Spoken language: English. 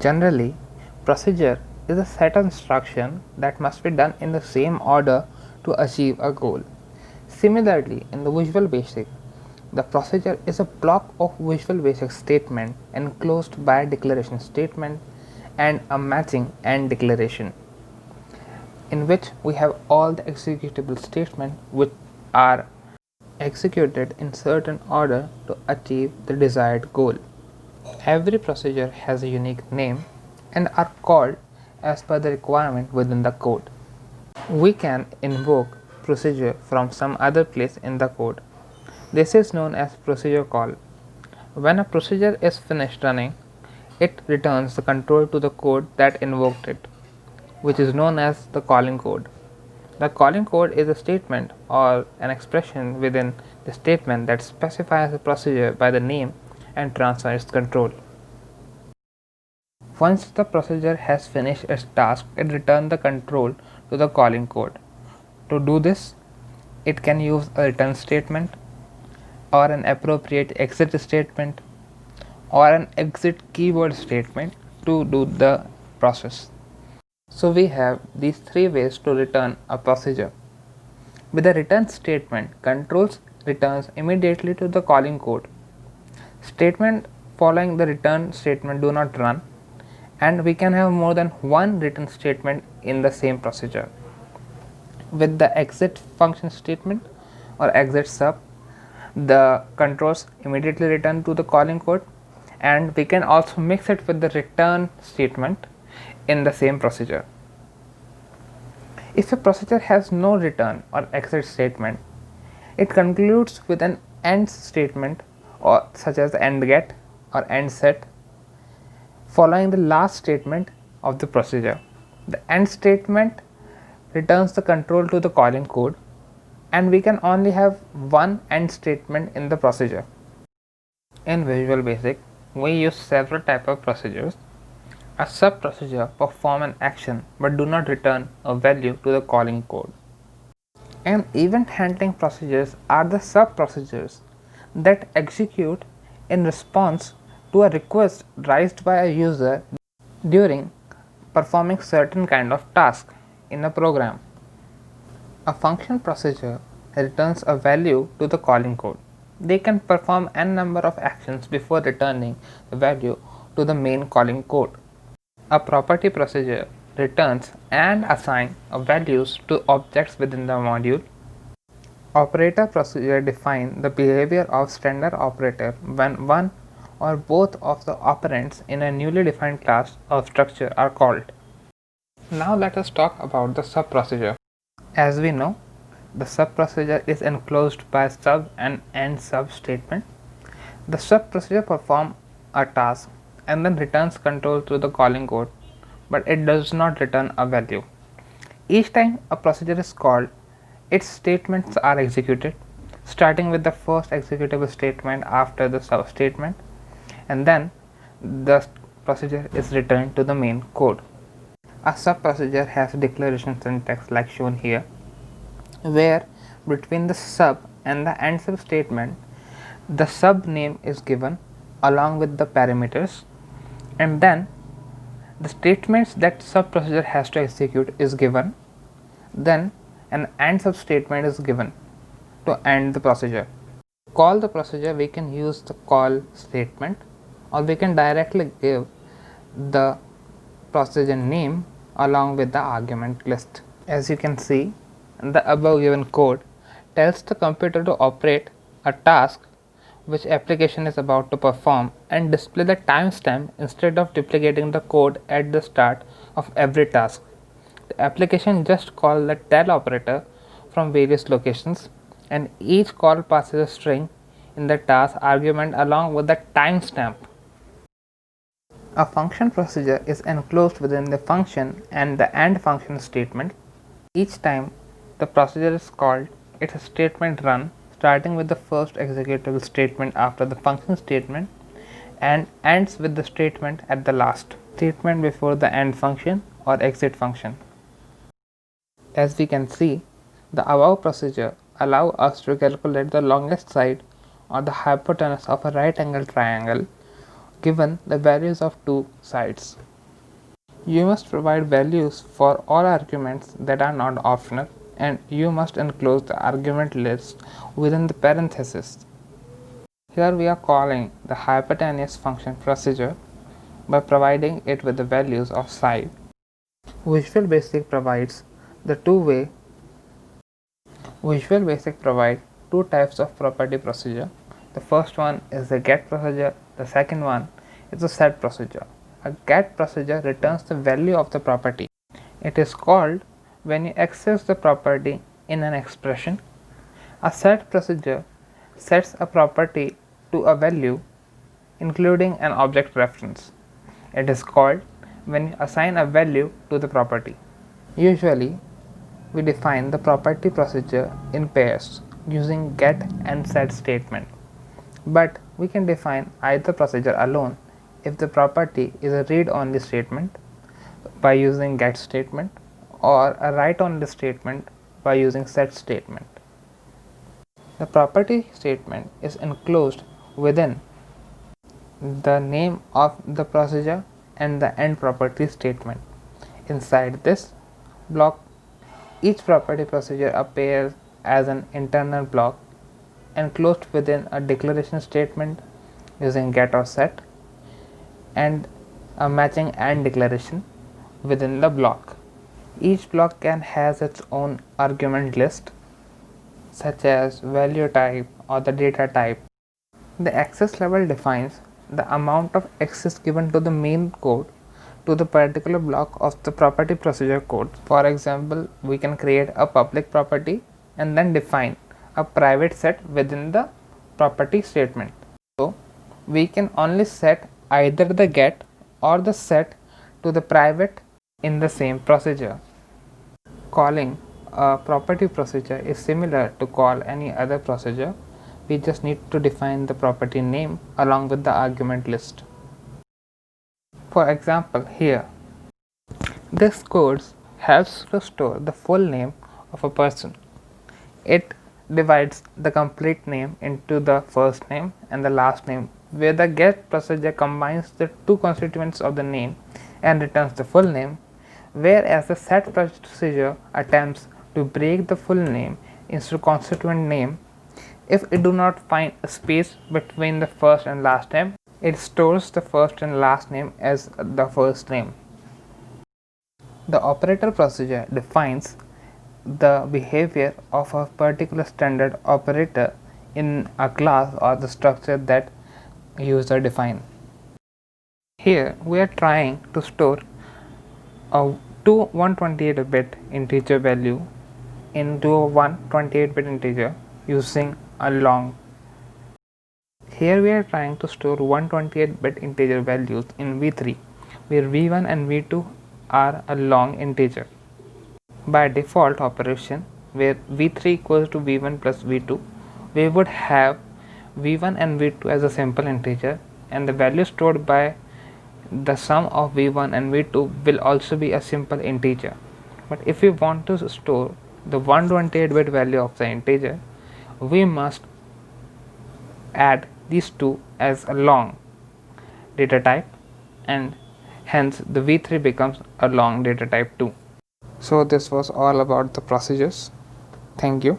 Generally, procedure is a set of instructions that must be done in the same order to achieve a goal. Similarly, in the Visual Basic, the procedure is a block of Visual Basic statement enclosed by a declaration statement and a matching AND declaration, in which we have all the executable statements which are executed in certain order to achieve the desired goal. Every procedure has a unique name and are called as per the requirement within the code. We can invoke procedure from some other place in the code. This is known as procedure call. When a procedure is finished running, it returns the control to the code that invoked it, which is known as the calling code. The calling code is a statement or an expression within the statement that specifies the procedure by the name and transfers its control. Once the procedure has finished its task, it returns the control to the calling code. To do this, it can use a return statement or an appropriate exit statement or an exit keyword statement to do the process. So we have these three ways to return a procedure. With the return statement, controls returns immediately to the calling code. Statement following the return statement do not run, and we can have more than one return statement in the same procedure. With the exit function statement or exit sub, the controls immediately return to the calling code, and we can also mix it with the return statement in the same procedure. If a procedure has no return or exit statement, it concludes with an end statement or such as end get or end set following the last statement of the procedure. The end statement returns the control to the calling code, and we can only have one end statement in the procedure. In Visual Basic, we use several types of procedures. A sub procedure perform an action but do not return a value to the calling code. And event handling procedures are the sub procedures that execute in response to a request raised by a user during performing certain kind of task in a program. A function procedure returns a value to the calling code. They can perform n number of actions before returning the value to the main calling code. A property procedure returns and assigns values to objects within the module. Operator procedure define the behavior of standard operator when one or both of the operands in a newly defined class or structure are called. Now let us talk about the sub procedure. As we know, the sub procedure is enclosed by sub and end sub statement. The sub procedure performs a task and then returns control to the calling code, but it does not return a value. Each time a procedure is called, its statements are executed, starting with the first executable statement after the sub statement, and then the procedure is returned to the main code. A sub procedure has declaration syntax like shown here, where between the sub and the end sub statement, the sub name is given along with the parameters, and then the statements that sub procedure has to execute is given, then an end sub statement is given to end the procedure. To call the procedure, we can use the call statement, or we can directly give the procedure name along with the argument list. As you can see, the above given code tells the computer to operate a task which application is about to perform and display the timestamp instead of duplicating the code at the start of every task. The application just calls the tell operator from various locations, and each call passes a string in the task argument along with the timestamp. A function procedure is enclosed within the function and the AND function statement. Each time the procedure is called, its statement run starting with the first executable statement after the function statement and ends with the statement at the last statement before the end function or exit function. As we can see, the above procedure allow us to calculate the longest side or the hypotenuse of a right angle triangle given the values of two sides. You must provide values for all arguments that are not optional, and you must enclose the argument list within the parenthesis. Here we are calling the hypertenuous function procedure by providing it with the values of side. Visual Basic provides the two-way. Visual Basic provides two types of property procedure. The first one is the get procedure, the second one is the set procedure. A get procedure returns the value of the property. It is called when you access the property in an expression. A set procedure sets a property to a value including an object reference. It is called when you assign a value to the property. Usually, we define the property procedure in pairs using get and set statement, but we can define either procedure alone if the property is a read-only statement by using get statement or a write-only statement by using set statement. The property statement is enclosed within the name of the procedure and the end property statement. Inside this block, each property procedure appears as an internal block enclosed within a declaration statement using get or set and a matching AND declaration within the block. Each block can has its own argument list such as value type or the data type. The access level defines the amount of access given to the main code to the particular block of the property procedure code. For example, we can create a public property and then define a private set within the property statement. So, we can only set either the get or the set to the private in the same procedure. Calling a property procedure is similar to call any other procedure. We just need to define the property name along with the argument list. For example, here, this code helps to store the full name of a person. It divides the complete name into the first name and the last name, where the get procedure combines the two constituents of the name and returns the full name, whereas the set procedure attempts to break the full name into constituent name. If it do not find a space between the first and last name, it stores the first and last name as the first name. The operator procedure defines the behavior of a particular standard operator in a class or the structure that user define. Here we are trying to store a 128-bit integer value into a 128-bit integer using a long. Here we are trying to store 128-bit integer values in v3, where v1 and v2 are a long integer. By default operation, where v3 equals to v1 plus v2, we would have v1 and v2 as a simple integer, and the value stored by the sum of v1 and v2 will also be a simple integer. But if we want to store the 128-bit value of the integer, we must add these two as a long data type, and hence the v3 becomes a long data type too. So this was all about the procedures. Thank you.